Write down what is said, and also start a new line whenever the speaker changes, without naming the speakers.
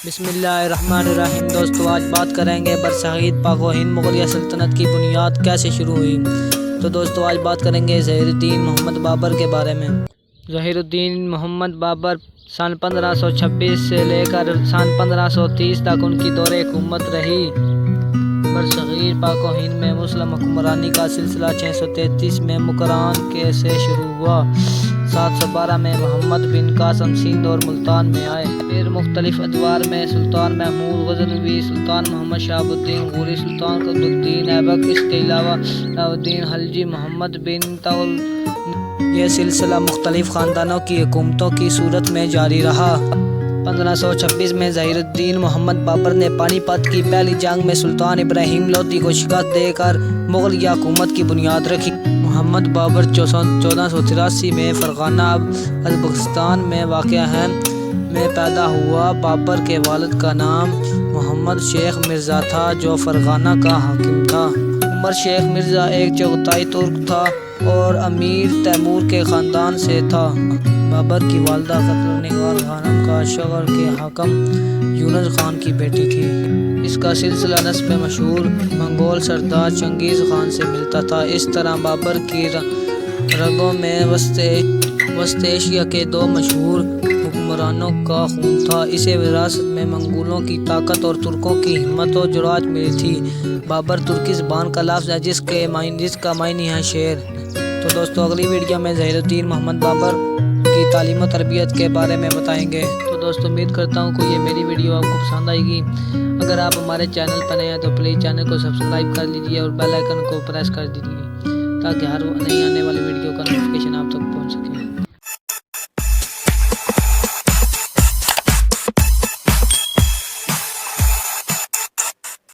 بسم اللہ الرحمن الرحیم۔ دوستو آج بات کریں گے برصغیر پاک و ہند مغلیہ سلطنت کی بنیاد کیسے شروع ہوئی۔ تو دوستو آج بات کریں گے ظہیر الدین محمد بابر کے بارے میں۔ ظہیر الدین محمد بابر سن 1526 سے لے کر سن 1530 تک ان کی دور حکومت رہی۔ برصغیر پاک و ہند میں مسلم حکمرانی کا سلسلہ 633 میں مکران کیسے شروع ہوا۔ 712 میں محمد بن قاسم سندھ اور ملتان میں آئے۔ پھر مختلف ادوار میں سلطان محمود غزنوی، سلطان محمد شہاب الدین غوری، سلطان قطب الدین ایبک، اس کے علاوہ علاؤالدین خلجی، محمد بن طغرل، یہ سلسلہ مختلف خاندانوں کی حکومتوں کی صورت میں جاری رہا۔ 1526 میں ظہیر الدین محمد بابر نے پانی پت کی پہلی جنگ میں سلطان ابراہیم لودھی کو شکست دے کر مغلیہ حکومت کی بنیاد رکھی۔ محمد بابر 1483 میں فرغانہ ازبکستان میں واقع ہے میں پیدا ہوا۔ بابر کے والد کا نام محمد شیخ مرزا تھا جو فرغانہ کا حاکم تھا۔ عمر شیخ مرزا ایک چغتائی ترک تھا اور امیر تیمور کے خاندان سے تھا۔ بابر کی والدہ قتل نگار خانم کا شغر کے حاکم یونس خان کی بیٹی تھی۔ اس کا سلسلہ نسب مشہور منگول سردار چنگیز خان سے ملتا تھا۔ اس طرح بابر کی رگوں میں وسط ایشیا کے دو مشہور حکمرانوں کا خون تھا۔ اسے وراثت میں منگولوں کی طاقت اور ترکوں کی ہمت و جرأت ملی تھی۔ بابر ترکی زبان کا لفظ ہے جس کا معنی ہے شیر۔ تو دوستو اگلی ویڈیو میں ظہیر الدین محمد بابر کی تعلیم و تربیت کے بارے میں بتائیں گے۔ تو دوستو امید کرتا ہوں کہ یہ میری ویڈیو آپ کو پسند آئے گی۔ اگر آپ ہمارے چینل پر نئے ہیں تو پلیز چینل کو سبسکرائب کر لیجیے اور بیل آئیکن کو پریس کر دیجیے تاکہ ہر نئی آنے والی ویڈیو کا نوٹیفیکیشن آپ تک پہنچ سکے۔